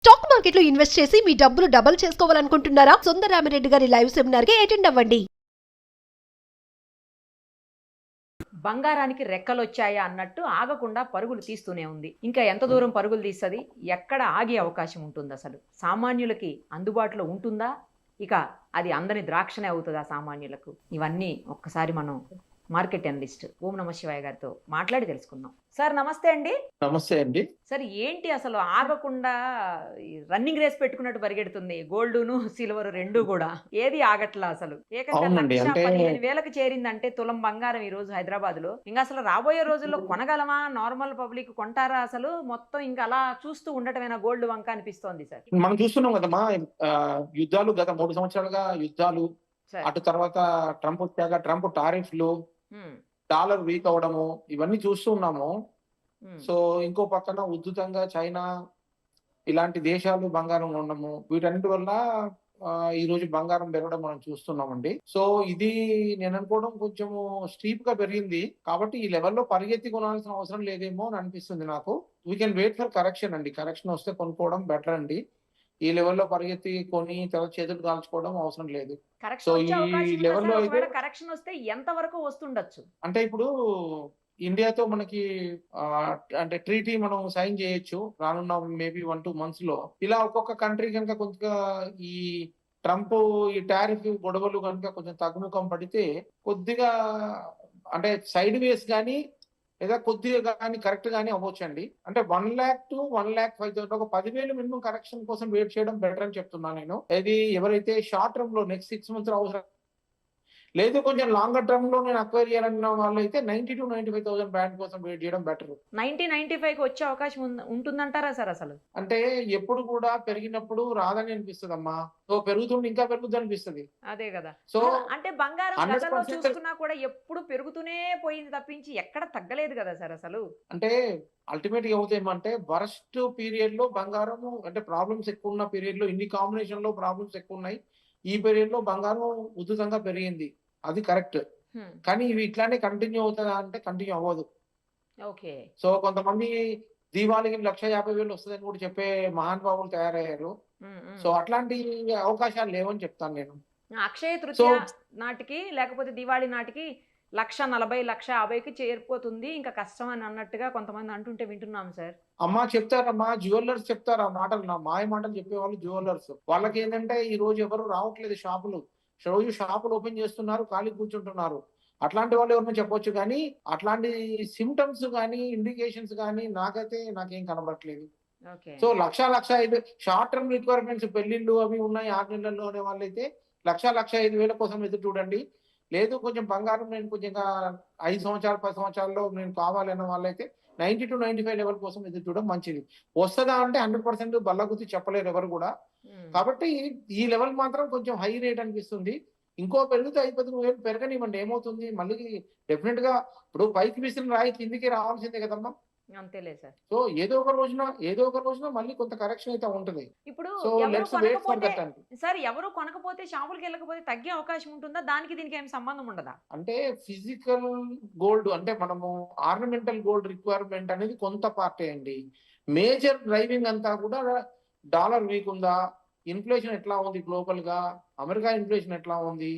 Stock market లో invest చేసి మీ డబ్బులు డబుల్ చేసుకోవాలనుకుంటున్నారా? సుందరరామిరెడ్డి గారి లైవ్ సెమినార్ కి అటెండ్ అవ్వండి. బంగారానికి రెక్కలొచ్చాయా అన్నట్టు ఆగకుండా పరుగులు తీస్తూనే ఉంది. ఇంకా ఎంత దూరం పరుగులు తీస్తుంది? ఎక్కడ ఆగే అవకాశం ఉంటుంది? అసలు సామాన్యులకి అందుబాటులో ఉంటుందా? ఇక అది అందని ద్రాక్షనే అవుతుందా సామాన్యులకు? ఇవన్నీ ఒక్కసారి మనం మార్కెట్ అనలిస్ట్ ఓం నమ శివాయ గారితో మాట్లాడి తెలుసుకుందాం. సార్ నమస్తే అండి. నమస్తే అండి. సార్ ఏంటి అసలు ఆగకుండా రన్నింగ్ రేస్ పెట్టుకున్నట్టు పరిగెడుతుంది గోల్డును సిల్వర్ రెండు కూడా, ఏది ఆగట్లా అసలు. ఏకంగా అవునండి, 1,15,000కి చేరిందంటే తులం బంగారం ఈ రోజు హైదరాబాద్ లో. ఇంకా అసలు రాబోయే రోజుల్లో కొనగలమా? నార్మల్ పబ్లిక్ కొంటారా? అసలు మొత్తం ఇంకా అలా చూస్తూ ఉండటమేనా గోల్డ్ వంక అనిపిస్తోంది సార్. మనం చూస్తున్నాం కదమ్మా, యుద్ధాలు గత 3 సంవత్సరాలుగా యుద్ధాలు, సార్ అటు తర్వాత ట్రంప్ వచ్చాక ట్రంప్ టారిఫ్లు, ఉమ్, డాలర్ వీక్ అవడము, ఇవన్నీ చూస్తూ ఉన్నాము. ఉమ్, సో ఇంకో పక్కన ఉద్ధృతంగా చైనా ఇలాంటి దేశాలు బంగారం ఉండము, వీటన్నిటి వల్ల ఈ రోజు బంగారం పెరగడం మనం చూస్తున్నామండి. సో ఇది నేను అనుకోవడం కొంచెము స్టీప్ గా పెరిగింది, కాబట్టి ఈ లెవెల్లో పరిగెత్తి కొనాల్సిన అవసరం లేదేమో అని అనిపిస్తుంది నాకు. We can wait for correction అండి. కరెక్షన్ వస్తే కొనుక్కోవడం బెటర్ అండి. ఈ లెవెల్లో పరిగెత్తి కొని తర్వాత చేతులు కాల్చుకోవడం అవసరం లేదు. సో కరెక్షన్ వచ్చే ఈ అవకాశం ఉందా లెవెల్లో సార్? అయితే ఒకవేళ కరెక్షన్ వస్తే ఎంత వరకు వస్తుండొచ్చు? అంటే ఇప్పుడు ఇండియాతో మనకి అంటే ట్రీటీ మనం సైన్ చేయొచ్చు రానున్న మేబీ 1-2 months లో. ఇలా ఒక్కొక్క కంట్రీ కనుక కొంచెం ఈ ట్రంప్ ఈ టారిఫ్ గొడవలు కనుక కొంచెం తగ్గుముఖం పడితే కొద్దిగా అంటే సైడ్ వేస్ కానీ లేదా కొద్దిగా కానీ కరెక్ట్ గానీ అవ్వచ్చండి. అంటే 1 lakh to 1,05,000 ఒక 10,000 మినిమం కరెక్షన్ కోసం వెయిట్ చేయడం బెటర్ అని చెప్తున్నాను నేను. ఇది ఎవరైతే షార్ట్ టర్మ్ లో నెక్స్ట్ 6 months అవసరం లేదు, కొంచెం లాంగర్ టర్మ్ లో నేను అక్వైర్ చేయాలన్న వాళ్ళు అయితే 90,000 to 95,000 బ్యాండ్ కోసం వెయిట్ చేయడం బెటర్. 90-95కి వచ్చే అవకాశం ఉంటుందంటారా సార్? అసలు అంటే ఎప్పుడు కూడా పెరిగినప్పుడు రాదని అనిపిస్తుంది అమ్మా. సో పెరుగుతుంటే ఇంకా పెరుగుతుంది అనిపిస్తుంది. అదే కదా. సో అంటే బంగారం 100% గతంలో చూసుకున్నా కూడా ఎప్పుడు పెరుగుతూనే పోయింది తప్పించి ఎక్కడ తగ్గలేదు కదా సార్ అసలు. అంటే అల్టిమేట్ గా అవుతాయేమంటే వరస్ట్ పీరియడ్ లో బంగారం అంటే ప్రాబ్లమ్స్ ఎక్కువ ఉన్న పీరియడ్ లో ఇన్ని కాంబినేషన్ లో ప్రాబ్లమ్స్ ఎక్కువ ఉన్నాయి. ఈ పీరియడ్ లో బంగారం ఉధృతంగా పెరిగింది, అది కరెక్ట్. కానీ ఇవి ఇట్లానే కంటిన్యూ అవుతుందా అంటే కంటిన్యూ అవ్వదు. ఓకే. సో కొంతమంది దీవాళికి 1,50,000 వస్తుందని కూడా చెప్పే మహానుభావులు తయారయ్యారు. సో అట్లాంటి అవకాశాలు లేవని చెప్తాను నేను. అక్షయ తృతీయ నాటికి లేకపోతే దివాళీ నాటికి 1,40,000 1,50,000కి చేరిపోతుంది, ఇంకా కష్టం అని అన్నట్టుగా కొంతమంది అంటుంటే వింటున్నాం సార్. అమ్మా చెప్తారమ్మా, జ్యువెలర్స్ చెప్తారు ఆ మాటలు, నా మాయ మాటలు చెప్పేవాళ్ళు జ్యువెలర్స్. వాళ్ళకి ఏంటంటే ఈ రోజు ఎవరు రావట్లేదు షాపులు, రోజు షాపులు ఓపెన్ చేస్తున్నారు, ఖాళీ కూర్చుంటున్నారు. అట్లాంటి వాళ్ళు ఎవరైనా చెప్పొచ్చు, కానీ అట్లాంటి సిమ్టమ్స్ కానీ ఇండికేషన్స్ కానీ నాకేం కనబడట్లేదు. సో 1,05,000 షార్ట్ టర్మ్ రిక్వైర్మెంట్స్, పెళ్లిళ్ళు అవి ఉన్నాయి 6 నెలల్లో అనే వాళ్ళైతే 1,05,000 కోసం ఎదురు చూడండి. లేదు కొంచెం బంగారం నేను కొంచెం 5 సంవత్సరాలు 10 సంవత్సరాల్లో నేను కావాలి అన్న వాళ్ళైతే 90 to 95 లెవెల్ కోసం ఎదురు చూడడం మంచిది. వస్తుందా అంటే 100% బల్లగుద్ది చెప్పలేరు ఎవరు కూడా. కాబట్టి ఈ లెవెల్ మాత్రం కొంచెం హై రేట్ అనిపిస్తుంది. ఇంకో పెరిగితే 5,000 పెరగనివ్వండి, ఏమవుతుంది? మళ్ళీ డెఫినెట్ గా ఇప్పుడు పైకి విసిరిన రాయి కిందికి రావాల్సిందే కదమ్మా. అంతేలే సార్. సో ఏదో ఒక రోజున మళ్ళీ కొంత కరెక్షన్ అయితే ఉంటుంది. ఇప్పుడు so let's wait for that అండి. సార్ ఎవరు కొనకపోతే షాపులకి వెళ్ళకపోతే తగ్గే అవకాశం ఉంటుందా? దానికి దీనికి ఏం సంబంధం ఉండదా? అంటే ఫిజికల్ గోల్డ్ అంటే మనము ఆర్నమెంటల్ గోల్డ్ రిక్వైర్మెంట్ అనేది కొంత పార్టే అండి. మేజర్ డ్రైవింగ్ అంతా కూడా డాలర్ వీక్ ఉందా, ఇన్ఫ్లేషన్ ఎట్లా ఉంది గ్లోబల్ గా, అమెరికా ఇన్ఫ్లేషన్ ఎట్లా ఉంది,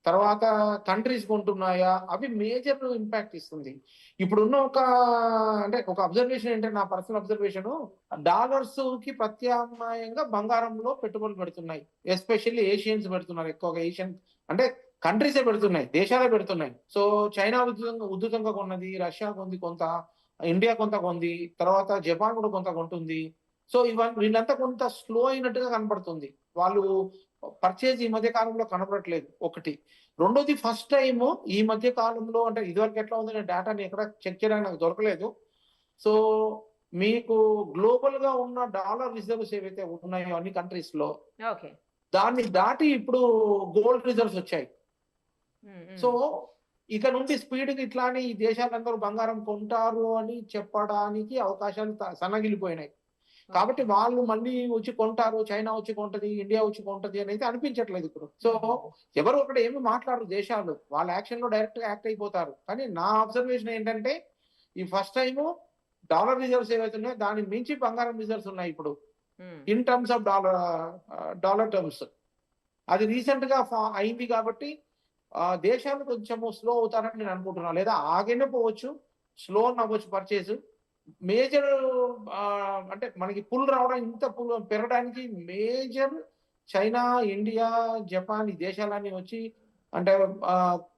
తర్వాత కంట్రీస్ కొంటున్నాయా, అవి మేజర్ ఇంపాక్ట్ ఇస్తుంది. ఇప్పుడున్న ఒక అబ్జర్వేషన్ ఏంటంటే, నా పర్సనల్ అబ్జర్వేషన్, డాలర్స్ కి ప్రత్యామ్నాయంగా బంగారంలో పెట్టుబడులు పెడుతున్నాయి. ఎస్పెషల్లీ ఏషియన్స్ పెడుతున్నారు ఎక్కువగా. ఏషియన్ అంటే కంట్రీసే పెడుతున్నాయి, దేశాలే పెడుతున్నాయి. సో చైనా ఉద్ధృతంగా కొన్నది, రష్యా కొంత, ఇండియా కొంత కొంది, తర్వాత జపాన్ కూడా కొంత కొంటుంది. సో వీళ్ళంతా కొంత స్లో అయినట్టుగా కనపడుతుంది. వాళ్ళు పర్చేజ్ ఈ మధ్య కాలంలో కనపడట్లేదు ఒకటి. రెండోది ఫస్ట్ టైం ఈ మధ్య కాలంలో, అంటే ఇదివరకు ఎట్లా ఉందనే డేటాని ఎక్కడ చెక్ చేయడానికి నాకు దొరకలేదు. సో మీకు గ్లోబల్ గా ఉన్న డాలర్ రిజర్వ్స్ ఏవైతే ఉన్నాయో అన్ని కంట్రీస్ లో, దాన్ని దాటి ఇప్పుడు గోల్డ్ రిజర్వ్స్ వచ్చాయి. సో ఇక నుండి స్పీడ్ గా ఇట్లానే ఈ దేశాలందరూ బంగారం కొంటారు అని చెప్పడానికి అవకాశాలు సన్నగిలిపోయినాయి. కాబట్టి వాళ్ళు మళ్ళీ వచ్చి కొంటారు, చైనా వచ్చి కొంటది, ఇండియా వచ్చి కొంటది అనేది అనిపించట్లేదు ఇప్పుడు. సో ఎవరు ఒకటి ఏమి మాట్లాడరు దేశాలు, వాళ్ళ యాక్షన్ లో డైరెక్ట్ గా యాక్ట్ అయిపోతారు. కానీ నా అబ్జర్వేషన్ ఏంటంటే, ఈ ఫస్ట్ టైం డాలర్ రిజర్వ్స్ ఏవైతే ఉన్నాయో దాని మించి బంగారం రిజర్వ్స్ ఉన్నాయి ఇప్పుడు. In terms of dollar terms. అది రీసెంట్ గా అయింది కాబట్టి దేశాలు కొంచెము స్లో అవుతారని నేను అనుకుంటున్నాను, లేదా ఆగేనే పోవచ్చు, స్లో అవ్వచ్చు పర్చేస్. మేజర్ అంటే మనకి పుల్ రావడం, ఇంత పుల్ పెరగడానికి మేజర్ చైనా, ఇండియా, జపాన్, ఈ దేశాలన్నీ వచ్చి అంటే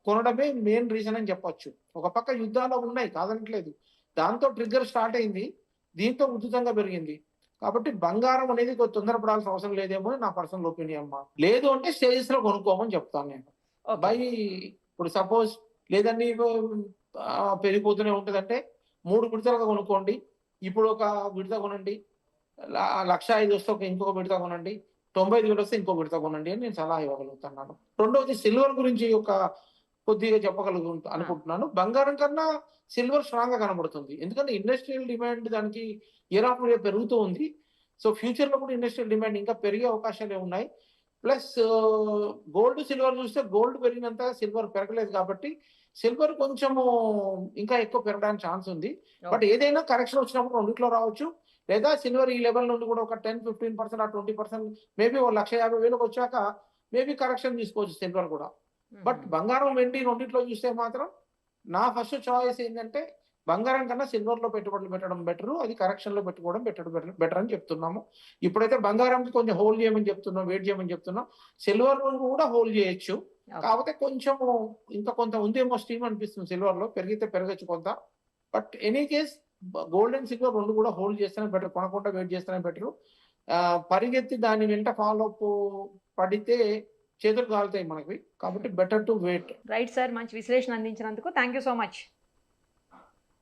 కొనడమే మెయిన్ రీజన్ అని చెప్పొచ్చు. ఒక పక్క యుద్ధాలు ఉన్నాయి కాదనట్లేదు, దాంతో ట్రిగ్గర్ స్టార్ట్ అయింది, దీంతో ఉచితంగా పెరిగింది. కాబట్టి బంగారం అనేది కొంచెం తొందరపడాల్సిన అవసరం లేదేమో నా పర్సనల్ ఒపీనియన్ అమ్మా. లేదు అంటే స్టేజెస్ లో కొనుక్కోమని చెప్తాను నేను. బై ఇప్పుడు సపోజ్ లేదండి పెరిగిపోతూనే ఉంటుందంటే 3 విడతలుగా కొనుక్కోండి. ఇప్పుడు ఒక విడత కొనండి, 1,05,000 వస్తే ఇంకొక విడత కొనండి, 95,000 వస్తే ఇంకో విడత కొనండి అని నేను సలహా ఇవ్వగలుగుతున్నాను. రెండవది సిల్వర్ గురించి కొద్దిగా అనుకుంటున్నాను. బంగారం కన్నా సిల్వర్ స్ట్రాంగ్ గా కనబడుతుంది, ఎందుకంటే ఇండస్ట్రియల్ డిమాండ్ దానికి ఇయర్ ఆఫ్ ఇయర్ పెరుగుతూ ఉంది. సో ఫ్యూచర్ లో కూడా ఇండస్ట్రియల్ డిమాండ్ ఇంకా పెరిగే అవకాశాలే ఉన్నాయి. ప్లస్ గోల్డ్ సిల్వర్ చూస్తే గోల్డ్ పెరిగినంత సిల్వర్ పెరగలేదు కాబట్టి సిల్వర్ కొంచెము ఇంకా ఎక్కువ పెరగడానికి ఛాన్స్ ఉంది. బట్ ఏదైనా కరెక్షన్ వచ్చినప్పుడు రెండిట్లో రావచ్చు, లేదా సిల్వర్ ఈ లెవెల్ నుండి కూడా ఒక 10-15% 20% మేబీ 1,50,000 వచ్చాక మేబీ కరెక్షన్ తీసుకోవచ్చు సిల్వర్ కూడా. బట్ బంగారం, వెండి రెండిట్లో చూస్తే మాత్రం నా ఫస్ట్ చాయిస్ ఏంటంటే బంగారం కన్నా సిల్వర్ లో పెట్టుబడులు పెట్టడం బెటర్, అది కరెక్షన్ లో పెట్టుకోవడం బెటర్ అని చెప్తున్నాము. ఇప్పుడైతే బంగారంకి కొంచెం హోల్డ్ చేయమని చెప్తున్నాం, వెయిట్ చేయమని చెప్తున్నాం. సిల్వర్ కూడా హోల్డ్ చేయొచ్చు, కాకపోతే కొంచెం ఇంకా కొంత ఉందేమో స్టీమ్ అనిపిస్తుంది సిల్వర్ లో, పెరిగితే పెరగచ్చు కొంత. But any case gold and silver రెండు కూడా హోల్డ్ చేస్తేనే బెటర్, కొనకుండా వెయిట్ చేస్తేనే బెటర్. పరిగెత్తి దాని వెంట ఫాలో అప్ పడితే చేతులు కాలుతాయి మనకి, కాబట్టి better to wait. Right sir, మంచి విశ్లేషణ అందించినందుకు thank you so much.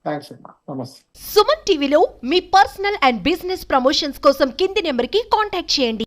Thanks అమ్మా, నమస్తే. సుమన్ టీవీలో మీ పర్సనల్ అండ్ బిజినెస్ ప్రమోషన్స్ కోసం కింది నెంబర్కి కాంటాక్ట్ చేయండి.